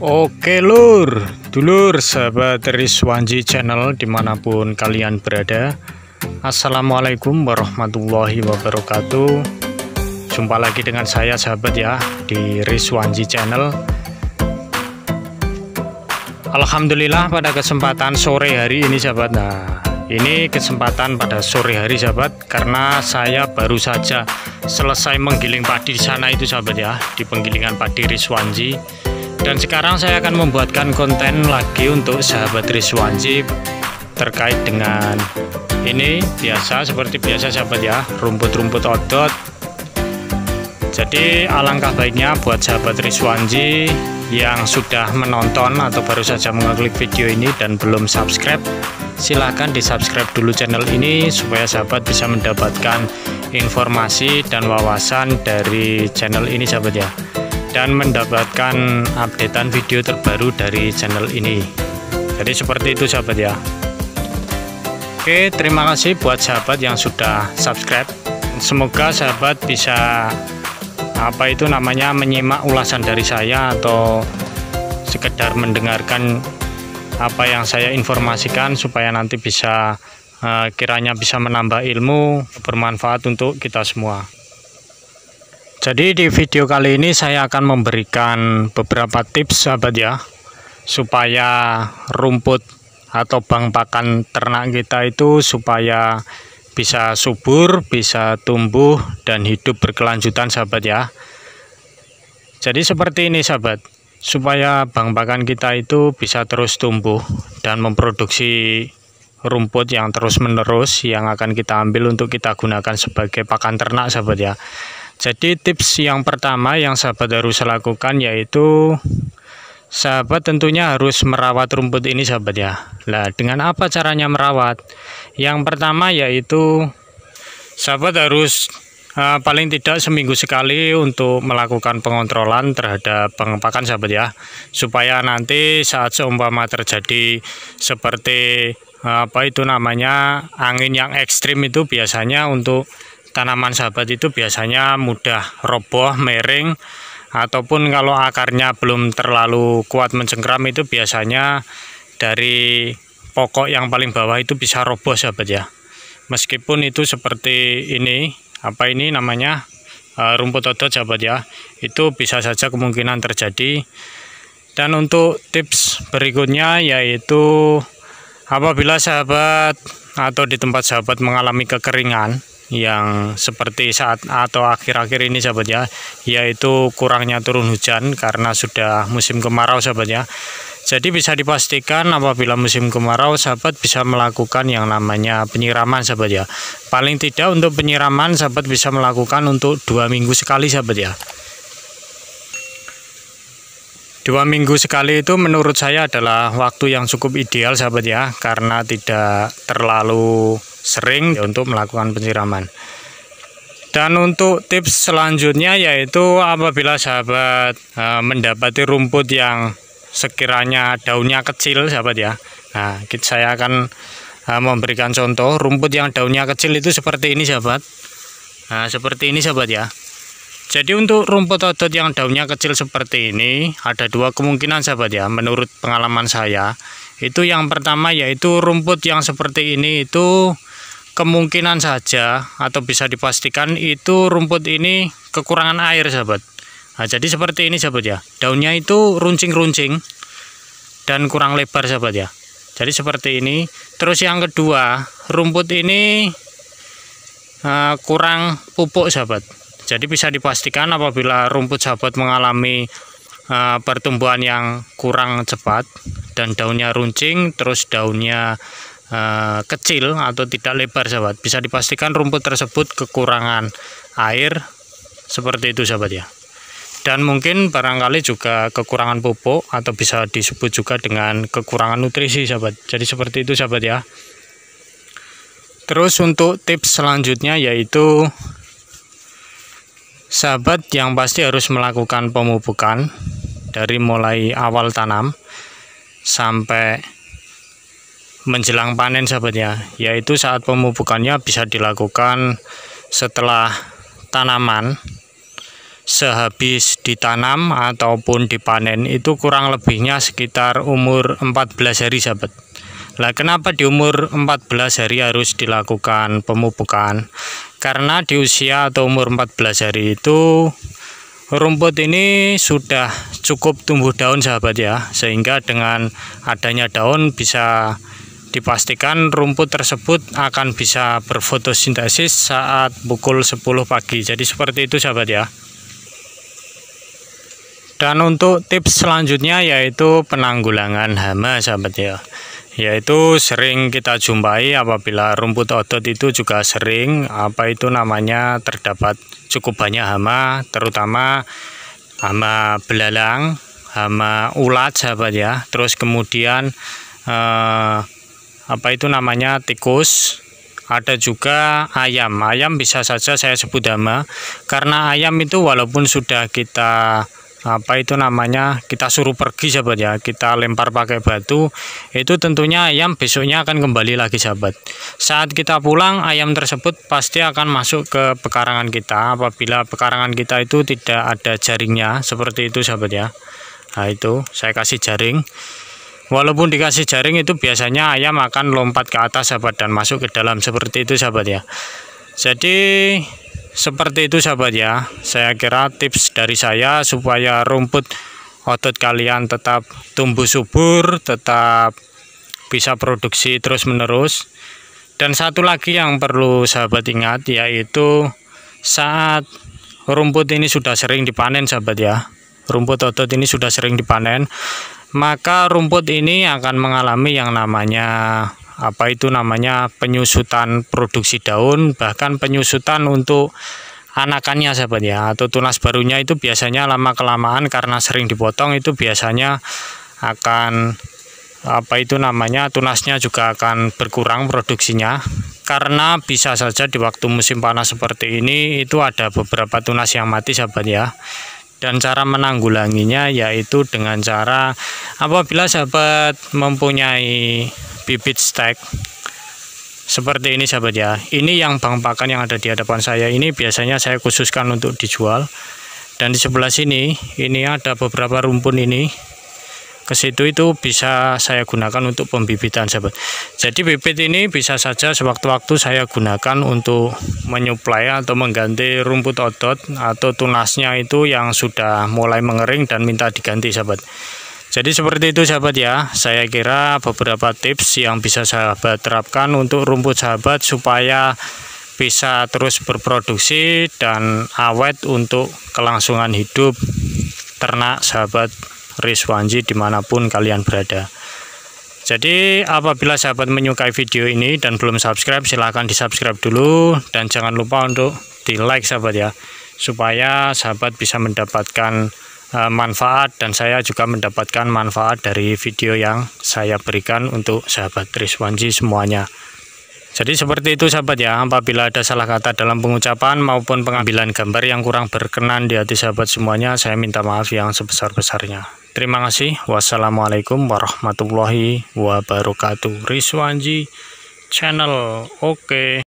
Oke lur, dulur, sahabat Rizwanji Channel dimanapun kalian berada. Assalamualaikum warahmatullahi wabarakatuh. Jumpa lagi dengan saya sahabat ya di Rizwanji Channel. Alhamdulillah pada kesempatan sore hari ini sahabat. Nah, ini kesempatan pada sore hari sahabat, karena saya baru saja selesai menggiling padi di sana itu sahabat ya, di penggilingan padi Rizwanji. Dan sekarang saya akan membuatkan konten lagi untuk sahabat Rizwanji terkait dengan ini, seperti biasa sahabat ya, rumput-rumput odot. Jadi alangkah baiknya buat sahabat Rizwanji yang sudah menonton atau baru saja mengklik video ini dan belum subscribe, silahkan di subscribe dulu channel ini supaya sahabat bisa mendapatkan informasi dan wawasan dari channel ini sahabat ya, dan mendapatkan updatean video terbaru dari channel ini. Jadi seperti itu sahabat ya. Oke, terima kasih buat sahabat yang sudah subscribe. Semoga sahabat bisa menyimak ulasan dari saya atau sekedar mendengarkan apa yang saya informasikan, supaya nanti bisa kiranya bisa menambah ilmu, bermanfaat untuk kita semua. Jadi di video kali ini saya akan memberikan beberapa tips sahabat ya, supaya rumput atau bang pakan ternak kita itu supaya bisa subur, bisa tumbuh dan hidup berkelanjutan sahabat ya. Jadi seperti ini sahabat, supaya bang pakan kita itu bisa terus tumbuh dan memproduksi rumput yang terus menerus yang akan kita ambil untuk kita gunakan sebagai pakan ternak sahabat ya. Jadi tips yang pertama yang sahabat harus lakukan yaitu sahabat tentunya harus merawat rumput ini sahabat ya. Nah, dengan apa caranya merawat? Yang pertama yaitu sahabat harus paling tidak seminggu sekali untuk melakukan pengontrolan terhadap bang pakan sahabat ya, supaya nanti saat seumpama terjadi seperti angin yang ekstrim itu, biasanya untuk tanaman sahabat itu biasanya mudah roboh, miring, ataupun kalau akarnya belum terlalu kuat mencengkram itu biasanya dari pokok yang paling bawah itu bisa roboh sahabat ya. Meskipun itu seperti ini, rumput odot sahabat ya, itu bisa saja kemungkinan terjadi. Dan untuk tips berikutnya yaitu apabila sahabat atau di tempat sahabat mengalami kekeringan yang seperti saat atau akhir-akhir ini sahabat ya, yaitu kurangnya turun hujan karena sudah musim kemarau sahabat ya. Jadi bisa dipastikan apabila musim kemarau sahabat bisa melakukan yang namanya penyiraman sahabat ya. Paling tidak untuk penyiraman sahabat bisa melakukan untuk 2 minggu sekali sahabat ya. 2 minggu sekali itu menurut saya adalah waktu yang cukup ideal sahabat ya, karena tidak terlalu sering untuk melakukan penyiraman. Dan untuk tips selanjutnya yaitu apabila sahabat mendapati rumput yang sekiranya daunnya kecil sahabat ya. Nah, saya akan memberikan contoh rumput yang daunnya kecil itu seperti ini sahabat. Nah, seperti ini sahabat ya. Jadi untuk rumput odot yang daunnya kecil seperti ini ada 2 kemungkinan sahabat ya, menurut pengalaman saya. Itu yang pertama yaitu rumput yang seperti ini itu kemungkinan saja atau bisa dipastikan itu rumput ini kekurangan air sahabat. Nah, jadi seperti ini sahabat ya, daunnya itu runcing-runcing dan kurang lebar sahabat ya. Jadi seperti ini. Terus yang kedua, rumput ini kurang pupuk sahabat. Jadi bisa dipastikan apabila rumput sahabat mengalami pertumbuhan yang kurang cepat dan daunnya runcing, terus daunnya kecil atau tidak lebar sahabat, bisa dipastikan rumput tersebut kekurangan air seperti itu sahabat ya. Dan mungkin barangkali juga kekurangan pupuk atau bisa disebut juga dengan kekurangan nutrisi sahabat. Jadi seperti itu sahabat ya. Terus untuk tips selanjutnya yaitu sahabat yang pasti harus melakukan pemupukan dari mulai awal tanam sampai menjelang panen sahabat ya, yaitu saat pemupukannya bisa dilakukan setelah tanaman sehabis ditanam ataupun dipanen itu kurang lebihnya sekitar umur 14 hari sahabat. Nah, kenapa di umur 14 hari harus dilakukan pemupukan? Karena di usia atau umur 14 hari itu rumput ini sudah cukup tumbuh daun sahabat ya, sehingga dengan adanya daun bisa dipastikan rumput tersebut akan bisa berfotosintesis saat pukul 10 pagi. Jadi seperti itu sahabat ya. Dan untuk tips selanjutnya yaitu penanggulangan hama sahabat ya, yaitu sering kita jumpai apabila rumput odot itu juga sering terdapat cukup banyak hama, terutama hama belalang, hama ulat sahabat ya, terus kemudian tikus, ada juga ayam bisa saja saya sebut hama, karena ayam itu walaupun sudah kita kita suruh pergi sahabat ya, kita lempar pakai batu, itu tentunya ayam besoknya akan kembali lagi sahabat. Saat kita pulang, ayam tersebut pasti akan masuk ke pekarangan kita apabila pekarangan kita itu tidak ada jaringnya, seperti itu sahabat ya. Nah, itu saya kasih jaring. Walaupun dikasih jaring itu biasanya ayam akan lompat ke atas sahabat dan masuk ke dalam, seperti itu sahabat ya. Jadi seperti itu sahabat ya, saya kira tips dari saya supaya rumput odot kalian tetap tumbuh subur, tetap bisa produksi terus menerus. Dan satu lagi yang perlu sahabat ingat, yaitu saat rumput ini sudah sering dipanen sahabat ya, rumput odot ini sudah sering dipanen, maka rumput ini akan mengalami yang namanya penyusutan produksi daun, bahkan penyusutan untuk anakannya sahabat ya, atau tunas barunya itu biasanya lama kelamaan karena sering dipotong itu biasanya akan tunasnya juga akan berkurang produksinya, karena bisa saja di waktu musim panas seperti ini itu ada beberapa tunas yang mati sahabat ya. Dan cara menanggulanginya yaitu dengan cara apabila sahabat mempunyai bibit stek seperti ini sahabat ya. Ini yang bang pakan yang ada di hadapan saya ini biasanya saya khususkan untuk dijual. Dan di sebelah sini ini ada beberapa rumpun ini. Ke situ itu bisa saya gunakan untuk pembibitan sahabat. Jadi bibit ini bisa saja sewaktu-waktu saya gunakan untuk menyuplai atau mengganti rumput odot atau tunasnya itu yang sudah mulai mengering dan minta diganti sahabat. Jadi seperti itu sahabat ya, saya kira beberapa tips yang bisa sahabat terapkan untuk rumput sahabat supaya bisa terus berproduksi dan awet untuk kelangsungan hidup ternak sahabat Rizwanji dimanapun kalian berada. Jadi apabila sahabat menyukai video ini dan belum subscribe, silahkan di subscribe dulu, dan jangan lupa untuk di like sahabat ya, supaya sahabat bisa mendapatkan manfaat dan saya juga mendapatkan manfaat dari video yang saya berikan untuk sahabat Rizwanji semuanya. Jadi seperti itu sahabat ya, apabila ada salah kata dalam pengucapan maupun pengambilan gambar yang kurang berkenan di hati sahabat semuanya, saya minta maaf yang sebesar-besarnya. Terima kasih. Wassalamualaikum warahmatullahi wabarakatuh. Rizwanji Channel. Oke.